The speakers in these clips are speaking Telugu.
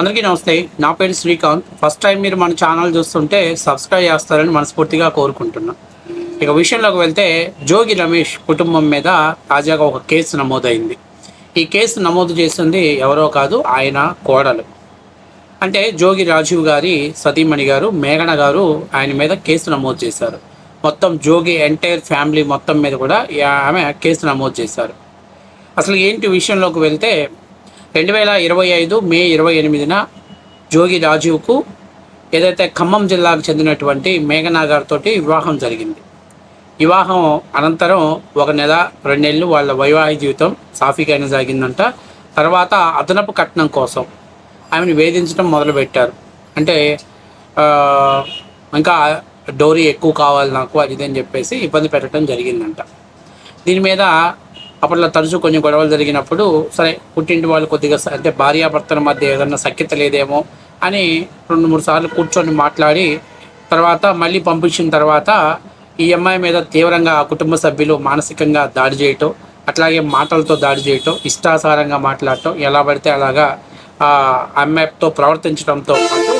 అందరికీ నమస్తే. నా పేరు శ్రీకాంత్. ఫస్ట్ టైం మీరు మన ఛానల్ చూస్తుంటే సబ్స్క్రైబ్ చేస్తారని మనస్ఫూర్తిగా కోరుకుంటున్నా. ఇక విషయంలోకి వెళ్తే జోగి రమేష్ కుటుంబం మీద తాజాగా ఒక కేసు నమోదైంది. ఈ కేసు నమోదు చేసింది ఎవరో కాదు, ఆయన కోడలు. అంటే జోగి రాజీవ్ గారి సతీమణి గారు మేఘన గారు ఆయన మీద కేసు నమోదు చేశారు. మొత్తం జోగి ఎంటైర్ ఫ్యామిలీ మొత్తం మీద కూడా ఆమె కేసు నమోదు చేశారు. అసలు ఏంటి విషయంలోకి వెళ్తే 2025 మే 28న జోగి రాజీవ్కు ఏదైతే ఖమ్మం జిల్లాకు చెందినటువంటి మేఘనా గారితో వివాహం జరిగింది. వివాహం అనంతరం 1 నెల 2 నెలలు వాళ్ళ వైవాహిక జీవితం సాఫీగానే సాగిందంట. తర్వాత అదనపు కట్నం కోసం ఆమెను వేధించడం మొదలుపెట్టారు. అంటే ఇంకా డోరీ ఎక్కువ కావాలి నాకు అది ఇదని చెప్పేసి ఇబ్బంది పెట్టడం జరిగిందంట. దీని మీద అప్పట్లో తరచూ కొన్ని గొడవలు జరిగినప్పుడు సరే పుట్టింటి వాళ్ళు కొద్దిగా అంటే భార్యాభర్తల మధ్య ఏదన్నా సఖ్యత లేదేమో అని 2-3 సార్లు కూర్చొని మాట్లాడి తర్వాత మళ్ళీ పంపించిన తర్వాత ఈ అమ్మాయి మీద తీవ్రంగా కుటుంబ సభ్యులు మానసికంగా దాడి చేయటం, అట్లాగే మాటలతో దాడి చేయటం, ఇష్టాసారంగా మాట్లాడటం, ఎలా పడితే అలాగా అమ్మాయితో ప్రవర్తించడంతో పాటు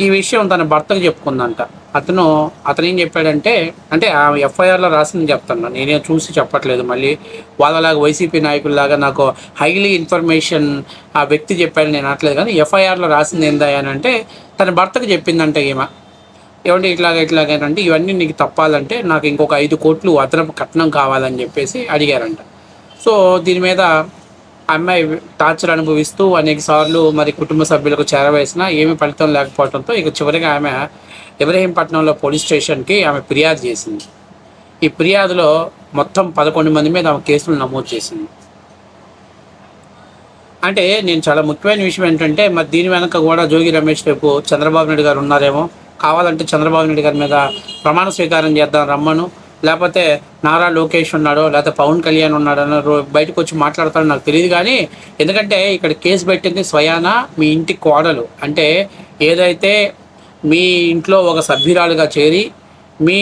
ఈ విషయం తన భర్తకు చెప్పుకుందంట. అతను ఏం చెప్పాడంటే, అంటే ఆ ఎఫ్ఐఆర్లో రాసింది చెప్తాను, నేనేం చూసి చెప్పట్లేదు. మళ్ళీ వాళ్ళలాగా వైసీపీ నాయకుల్లాగా నాకు హైలీ ఇన్ఫర్మేషన్ ఆ వ్యక్తి చెప్పాడు నేను అనట్లేదు. కానీ ఎఫ్ఐఆర్లో రాసింది ఏందా అని అంటే తన భర్తకు చెప్పిందంటే ఏమంటే ఇట్లాగేనంటే ఇవన్నీ నీకు తప్పాలంటే నాకు ఇంకొక 5 కోట్లు అదనపు కట్నం కావాలని చెప్పేసి అడిగారంట. సో దీని మీద అమ్మాయి టార్చర్ అనుభవిస్తూ అనేక సార్లు మరి కుటుంబ సభ్యులకు చేరవేసినా ఏమీ ఫలితం లేకపోవడంతో ఇక చివరిగా ఆమె ఇబ్రహీంపట్నంలో పోలీస్ స్టేషన్కి ఆమె ఫిర్యాదు చేసింది. ఈ ఫిర్యాదులో మొత్తం 11 మంది మీద ఆమె కేసులు నమోదు చేసింది. అంటే నేను చాలా ముఖ్యమైన విషయం ఏంటంటే మరి దీని వెనక కూడా జోగి రమేష్ రేపు చంద్రబాబు నాయుడు గారు ఉన్నారేమో, కావాలంటే చంద్రబాబు నాయుడు గారి మీద ప్రమాణ స్వీకారం చేద్దాం రమ్మను, లేకపోతే నారా లోకేష్ ఉన్నాడో లేకపోతే పవన్ కళ్యాణ్ ఉన్నాడో బయటకు వచ్చి మాట్లాడతాడో నాకు తెలియదు. కానీ ఎందుకంటే ఇక్కడ కేసు పెట్టింది స్వయానా మీ ఇంటి కోడలు. అంటే ఏదైతే మీ ఇంట్లో ఒక సభ్యురాలుగా చేరి మీ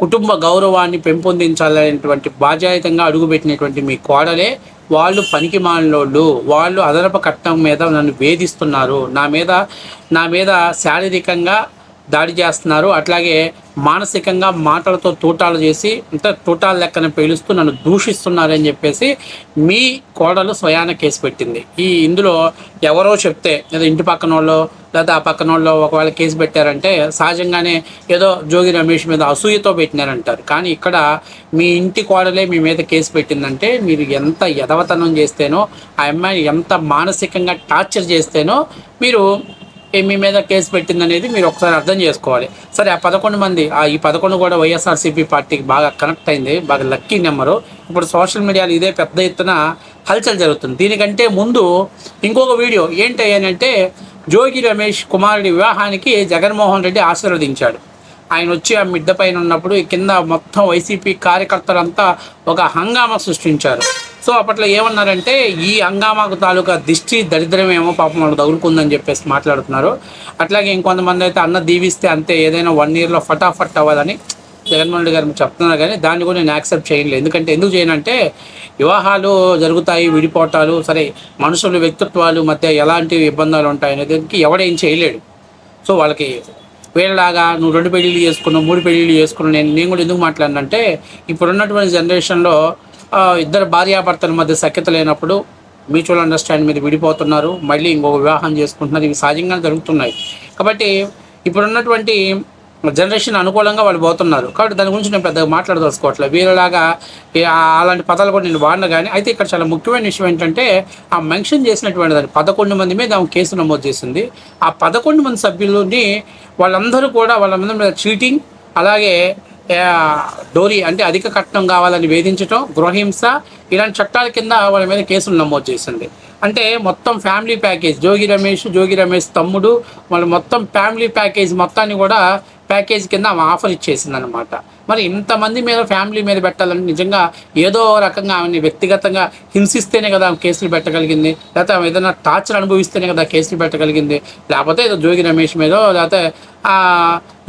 కుటుంబ గౌరవాన్ని పెంపొందించాలనేటువంటి బాధ్యతంగా అడుగుపెట్టినటువంటి మీ కోడలే వాళ్ళు పనికి మాలినోళ్ళు, వాళ్ళు అదనపు కట్నం మీద నన్ను వేధిస్తున్నారు, నా మీద శారీరకంగా దాడి చేస్తున్నారు, అట్లాగే మానసికంగా మాటలతో తూటాలు చేసి అంటే తూటాల లెక్కన పేలుస్తూ నన్ను దూషిస్తున్నారని చెప్పేసి మీ కోడలు స్వయాన కేసు పెట్టింది. ఇందులో ఎవరో చెప్తే ఏదో ఇంటి పక్కన వాళ్ళు లేదా ఆ పక్కన వాళ్ళు ఒకవేళ కేసు పెట్టారంటే సహజంగానే ఏదో జోగి రమేష్ మీద అసూయతో పెట్టినారంటారు. కానీ ఇక్కడ మీ ఇంటి కోడలే మీ మీద కేసు పెట్టిందంటే మీరు ఎంత యదవతనం చేస్తేనో, ఆ అమ్మాయిని ఎంత మానసికంగా టార్చర్ చేస్తేనో మీరు మీ మీద కేసు పెట్టిందనేది మీరు ఒకసారి అర్థం చేసుకోవాలి. సరే ఆ 11 మంది ఈ 11 కూడా వైఎస్ఆర్సీపీ పార్టీకి బాగా కనెక్ట్ అయింది, బాగా లక్కీ నెంబరు. ఇప్పుడు సోషల్ మీడియాలో ఇదే పెద్ద ఎత్తున హల్చల్ జరుగుతుంది. దీనికంటే ముందు ఇంకొక వీడియో ఏంటి అంటే జోగి రమేష్ కుమారుడి వివాహానికి జగన్మోహన్ రెడ్డి ఆశీర్వదించాడు. ఆయన వచ్చి ఆ మిడ్డ పైన ఉన్నప్పుడు కింద మొత్తం వైసీపీ కార్యకర్తలంతా ఒక హంగామా సృష్టించారు. సో అప్పట్లో ఏమన్నారంటే ఈ హంగామాకు తాలూకా దిష్టి దరిద్రమేమో పాపం మనకు తగులుకుందని చెప్పేసి మాట్లాడుతున్నారు. అట్లాగే ఇంకొంతమంది అయితే అన్న దీవిస్తే అంతే ఏదైనా 1 yearలో ఫటాఫట్ అవ్వాలని జగన్మోహన్ రెడ్డి గారు చెప్తున్నారు. కానీ దాన్ని కూడా నేను యాక్సెప్ట్ చేయలేదు. ఎందుకు చేయనంటే వివాహాలు జరుగుతాయి, విడిపోవటాలు సరే, మనుషులు వ్యక్తిత్వాలు మధ్య ఎలాంటి ఇబ్బందులు ఉంటాయనేది ఎవడేం చేయలేడు. సో వాళ్ళకి వీళ్ళలాగా నువ్వు 2 పెళ్ళిళ్ళు చేసుకున్నావు, 3 పెళ్ళిళ్ళు చేసుకున్నావు. నేను కూడా ఎందుకు మాట్లాడినంటే ఇప్పుడున్నటువంటి జనరేషన్లో ఇద్దరు భార్యాభర్తల మధ్య సఖ్యత లేనప్పుడు మ్యూచువల్ అండర్స్టాండింగ్ మీద విడిపోతున్నారు, మళ్ళీ ఇంకొక వివాహం చేసుకుంటున్నారు. ఇవి సహజంగా జరుగుతున్నాయి. కాబట్టి ఇప్పుడున్నటువంటి జనరేషన్ అనుకూలంగా వాళ్ళు పోతున్నారు. కాబట్టి దాని గురించి నేను పెద్దగా మాట్లాడదలుచుకోవట్లేదు. వీళ్ళలాగా అలాంటి పదాలు కూడా నేను వాడిన. కానీ అయితే ఇక్కడ చాలా ముఖ్యమైన విషయం ఏంటంటే ఆ మెన్షన్ చేసినటువంటి దాన్ని 11 మంది మీద ఆమె కేసు నమోదు చేసింది. ఆ 11 మంది సభ్యులని వాళ్ళందరూ కూడా వాళ్ళ మీద చీటింగ్, అలాగే డోరీ అంటే అధిక కట్నం కావాలని వేధించడం, గృహహింస ఇలాంటి చట్టాల కింద వాళ్ళ మీద కేసులు నమోదు చేసింది. అంటే మొత్తం ఫ్యామిలీ ప్యాకేజ్ జోగి రమేష్ తమ్ముడు వాళ్ళు మొత్తం ఫ్యామిలీ ప్యాకేజ్ మొత్తాన్ని కూడా ప్యాకేజ్ కింద ఆమె ఆఫర్ ఇచ్చేసింది అనమాట. మరి ఇంతమంది మీద ఫ్యామిలీ మీద పెట్టాలని నిజంగా ఏదో రకంగా ఆమెని వ్యక్తిగతంగా హింసిస్తేనే కదా ఆమె కేసులు పెట్టగలిగింది, లేకపోతే ఆమె ఏదైనా టార్చర్ అనుభవిస్తేనే కదా కేసులు పెట్టగలిగింది. లేకపోతే ఏదో జోగి రమేష్ మీదో, లేకపోతే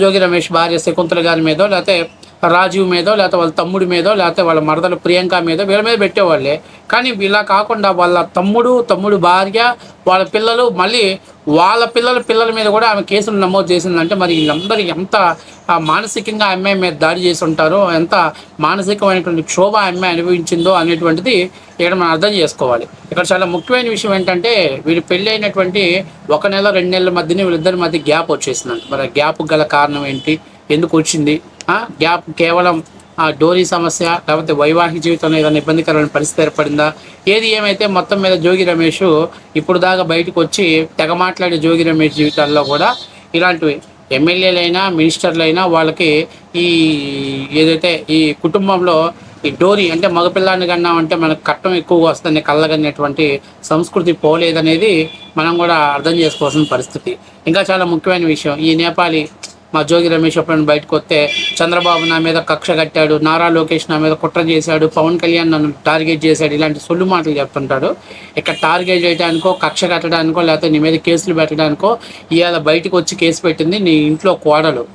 జోగి రమేష్ భార్య శకుంతల గారి మీదో, లేకపోతే రాజీవ్ మీదో, లేకపోతే వాళ్ళ తమ్ముడి మీదో, లేకపోతే వాళ్ళ మరదలు ప్రియాంక మీదో వీళ్ళ మీద పెట్టేవాళ్ళే. కానీ ఇలా కాకుండా వాళ్ళ తమ్ముడు భార్య, వాళ్ళ పిల్లలు, మళ్ళీ వాళ్ళ పిల్లల మీద కూడా ఆమె కేసులు నమోదు చేసిందంటే మరి వీళ్ళందరూ ఎంత మానసికంగా ఆ అమ్మాయి మీద దాడి చేసి ఉంటారో, ఎంత మానసికమైనటువంటి క్షోభ ఆ అమ్మాయి అనుభవించిందో అనేటువంటిది ఇక్కడ మనం అర్థం చేసుకోవాలి. ఇక్కడ చాలా ముఖ్యమైన విషయం ఏంటంటే వీళ్ళు పెళ్ళి అయినటువంటి 1 నెల 2 నెలల మధ్యనే వీళ్ళిద్దరి మధ్య గ్యాప్ వచ్చేసిందంట. మరి ఆ గ్యాప్ గల కారణం ఏంటి, ఎందుకు వచ్చింది? గ్యాప్ కేవలం డోరీ సమస్య, లేకపోతే వైవాహిక జీవితంలో ఏదైనా ఇబ్బందికరమైన పరిస్థితి ఏర్పడిందా? ఏది ఏమైతే మొత్తం మీద జోగి రమేష్ ఇప్పుడు దాకా బయటకు వచ్చి తెగ మాట్లాడే జోగి రమేష్ జీవితాల్లో కూడా ఇలాంటివి ఎమ్మెల్యేలైనా మినిస్టర్లైనా వాళ్ళకి ఈ ఏదైతే ఈ కుటుంబంలో ఈ డోరీ అంటే మగపిల్లాన్ని కన్నామంటే మనకు కట్టం ఎక్కువగా వస్తుంది కళ్ళగనేటువంటి సంస్కృతి పోలేదనేది మనం కూడా అర్థం చేసుకోవాల్సిన పరిస్థితి. ఇంకా చాలా ముఖ్యమైన విషయం, ఈ నేపాలి మా జోగి రమేష్ ఎప్పుడైనా బయటకు వస్తే చంద్రబాబు నా మీద కక్ష కట్టాడు, నారా లోకేష్ నా మీద కుట్ర చేశాడు, పవన్ కళ్యాణ్ నన్ను టార్గెట్ చేశాడు, ఇలాంటి సొల్లు మాటలు చెప్తుంటాడు. ఇక్కడ టార్గెట్ చేయడానికో, కక్ష కట్టడానికో, లేకపోతే నీ మీద కేసులు పెట్టడానికో ఇవాళ బయటకు వచ్చి కేసు పెట్టింది నీ ఇంట్లో కోడలు,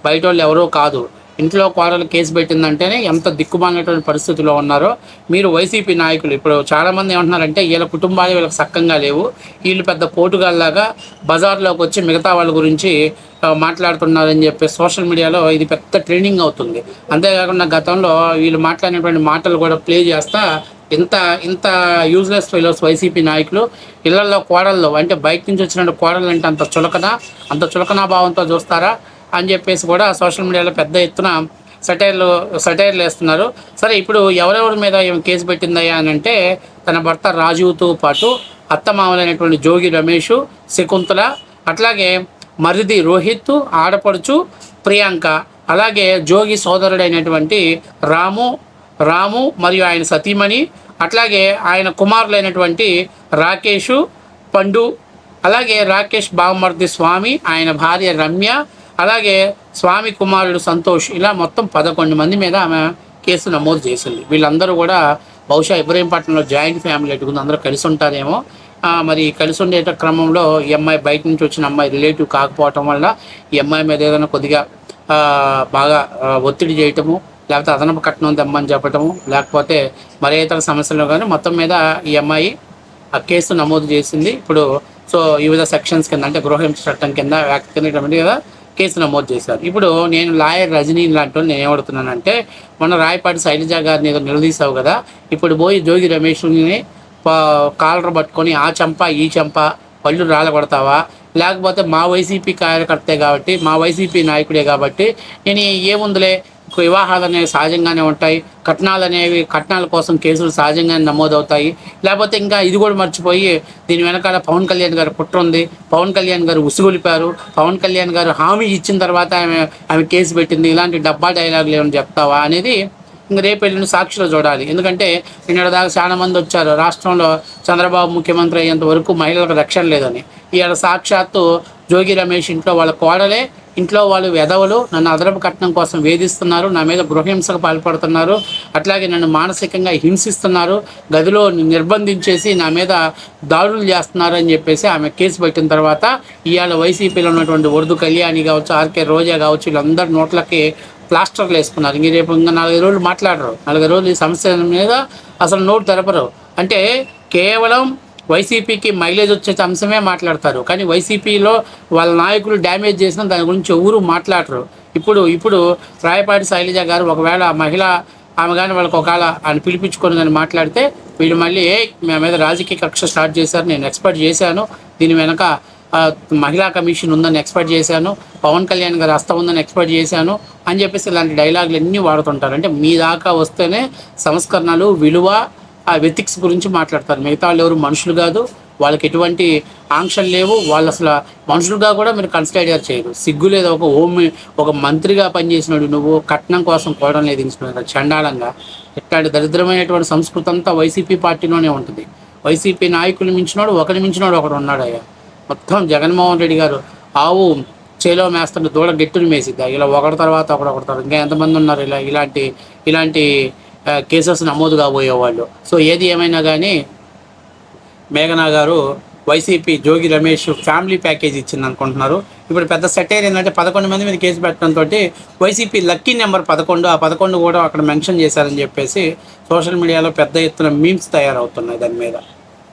బయట వాళ్ళు ఎవరో కాదు. ఇంట్లో కోడలు కేసు పెట్టిందంటేనే ఎంత దిక్కుమాలినటువంటి పరిస్థితిలో ఉన్నారో. మీరు వైసీపీ నాయకులు ఇప్పుడు చాలామంది ఏమంటున్నారంటే వీళ్ళ కుటుంబాలు వీళ్ళకి సక్కంగా లేవు, వీళ్ళు పెద్ద పోటుగాల్లాగా బజార్లోకి వచ్చి మిగతా వాళ్ళ గురించి మాట్లాడుతున్నారని చెప్పి సోషల్ మీడియాలో ఇది పెద్ద ట్రెండింగ్ అవుతుంది. అంతేకాకుండా గతంలో వీళ్ళు మాట్లాడినటువంటి మాటలు కూడా ప్లే చేస్తా ఇంత ఇంత యూజ్లెస్ ఫెలోస్ వైసీపీ నాయకులు ఇళ్లలో కోడళ్ళు అంటే బయట నుంచి వచ్చిన కోడళ్ళు అంటే అంత చులకనా భావంతో చూస్తారా అని చెప్పేసి కూడా సోషల్ మీడియాలో పెద్ద ఎత్తున సటైర్లు వేస్తున్నారు. సరే, ఇప్పుడు ఎవరెవరి మీద ఏం కేసు పెట్టిందయ్యా అని అంటే తన భర్త రాజీవ్తో పాటు అత్తమామలైనటువంటి జోగి రమేష్, శకుంతల, అట్లాగే మరిది రోహిత్, ఆడపడుచు ప్రియాంక, అలాగే జోగి సోదరుడైనటువంటి రాము మరియు ఆయన సతీమణి, అట్లాగే ఆయన కుమారులైనటువంటి రాకేష్, పండు, అలాగే రాకేష్ బావమర్ది స్వామి, ఆయన భార్య రమ్య, అలాగే స్వామి కుమారుడు సంతోష్, ఇలా మొత్తం 11 మంది మీద ఆమె కేసు నమోదు చేసింది. వీళ్ళందరూ కూడా బహుశా ఇబ్రహీంపట్నంలో జాయింట్ ఫ్యామిలీ ఎట్టుకుంది, అందరూ కలిసి ఉంటారేమో. మరి కలిసి ఉండే క్రమంలో ఈ అమ్మాయి బయట నుంచి వచ్చిన అమ్మాయి రిలేటివ్ కాకపోవటం వల్ల ఈ అమ్మాయి మీద ఏదైనా కొద్దిగా బాగా ఒత్తిడి చేయటము, లేకపోతే అదనపు కట్నం తెమ్మని చెప్పటము, లేకపోతే మరే ఇతర సమస్యలు కానీ మొత్తం మీద ఈ అమ్మాయి ఆ కేసు నమోదు చేసింది. ఇప్పుడు సో వివిధ సెక్షన్స్ కింద అంటే గృహహింస చట్టం కింద వ్యాఖ్యానించడం కదా కేసు నమోదు చేశారు. ఇప్పుడు నేను లాయర్ రజనీ లాంటి నేను ఏమడుతున్నానంటే మొన్న రాయపాటి శైలజ గారిని ఏదో నిలదీసావు కదా, ఇప్పుడు పోయి జోగి రమేష్ని కాలర్ పట్టుకొని ఆ చెంప ఈ చెంప పళ్ళు రాలగొడతావా? లేకపోతే మా వైసీపీ కార్యకర్తే కాబట్టి, మా వైసీపీ నాయకుడే కాబట్టి నేను ఏముందులే వివాహాలు అనేవి సహజంగానే ఉంటాయి, కట్నాల కోసం కేసులు సహజంగానే నమోదవుతాయి, లేకపోతే ఇంకా ఇది కూడా మర్చిపోయి దీని వెనకాల పవన్ కళ్యాణ్ గారు కుట్ర ఉంది, పవన్ కళ్యాణ్ గారు ఉసుగొలిపారు, పవన్ కళ్యాణ్ గారు హామీ ఇచ్చిన తర్వాత ఆమె కేసు పెట్టింది, ఇలాంటి డబ్బా డైలాగులు ఏమైనా చెప్తావా అనేది ఇంక రేపు వెళ్ళిన సాక్షిలో చూడాలి. ఎందుకంటే నిన్నటిదాకా చాలా మంది వచ్చారు రాష్ట్రంలో చంద్రబాబు ముఖ్యమంత్రి అయ్యేంత వరకు మహిళలకు రక్షణ లేదని. ఇవాళ సాక్షాత్తు జోగి రమేష్ ఇంట్లో వాళ్ళ కోడలే, ఇంట్లో వాళ్ళు వెధవలు నన్ను అదనపు కట్నం కోసం వేధిస్తున్నారు, నా మీద గృహహింసకు పాల్పడుతున్నారు, అట్లాగే నన్ను మానసికంగా హింసిస్తున్నారు, గదిలో నిర్బంధించేసి నా మీద దాడులు చేస్తున్నారు అని చెప్పేసి ఆమె కేసు పెట్టిన తర్వాత ఇవాళ వైసీపీలో ఉన్నటువంటి ఉర్దు కళ్యాణి కావచ్చు, ఆర్కే రోజా కావచ్చు, వీళ్ళందరి నోట్లకి ప్లాస్టర్లు వేసుకున్నారు. ఇంక రేపు ఇంకా 4 రోజులు మాట్లాడరు, 4 రోజులు ఈ సమస్య మీద అసలు నోటు తెరపరు. అంటే కేవలం వైసీపీకి మైలేజ్ వచ్చే అంశమే మాట్లాడతారు, కానీ వైసీపీలో వాళ్ళ నాయకులు డ్యామేజ్ చేసినా దాని గురించి ఎవరు మాట్లాడరు. ఇప్పుడు రాయపాటి శైలజ గారు ఒకవేళ మహిళ ఆమె కానీ వాళ్ళకి ఒకవేళ ఆయన పిలిపించుకొని కానీ మాట్లాడితే వీళ్ళు మళ్ళీ మా మీద రాజకీయ కక్ష స్టార్ట్ చేశారు, నేను ఎక్స్పెక్ట్ చేశాను, దీని వెనక మహిళా కమిషన్ ఉందని ఎక్స్పెక్ట్ చేశాను, పవన్ కళ్యాణ్ గారు హస్తం ఉందని ఎక్స్పెక్ట్ చేశాను అని చెప్పేసి ఇలాంటి డైలాగులు అన్నీ వాడుతుంటారు. అంటే మీ దాకా వస్తేనే సంస్కరణలు, విలువ, ఆ ఎథిక్స్ గురించి మాట్లాడతారు. మిగతా వాళ్ళు ఎవరు మనుషులు కాదు, వాళ్ళకి ఎటువంటి ఆంక్షలు లేవు, వాళ్ళు అసలు మనుషులుగా కూడా మీరు కన్సిడర్ చేయరు. సిగ్గు లేదు, ఒక మంత్రిగా పనిచేసినాడు నువ్వు కట్నం కోసం కోవడం లేదు ఇన్స్పెక్టర్ చండాలంగా. ఇట్లాంటి దరిద్రమైనటువంటి సంస్కృతి అంతా వైసీపీ పార్టీలోనే ఉంటుంది. వైసీపీ నాయకులు మించినాడు ఒకడు ఉన్నాడు అయ్యా. మొత్తం జగన్మోహన్ రెడ్డి గారు ఆవు చేలో మేస్తున్న దూడ గెట్టుని మేసిద్దా, ఇలా ఒకటి తర్వాత ఇంకా ఎంతమంది ఉన్నారు ఇలాంటి కేసెస్ నమోదు కాబోయేవాళ్ళు. సో ఏది ఏమైనా కానీ మేఘనా గారు YCP Jogi Ramesh family package ఇచ్చింది అనుకుంటున్నారు. ఇప్పుడు పెద్ద సెటైర్ ఏంటంటే 11 మంది మీద కేసు పెట్టడంతో వైసీపీ లక్కీ నెంబర్ 11, ఆ 11 కూడా అక్కడ మెన్షన్ చేశారని చెప్పేసి సోషల్ మీడియాలో పెద్ద ఎత్తున మీమ్స్ తయారవుతున్నాయి దాని మీద.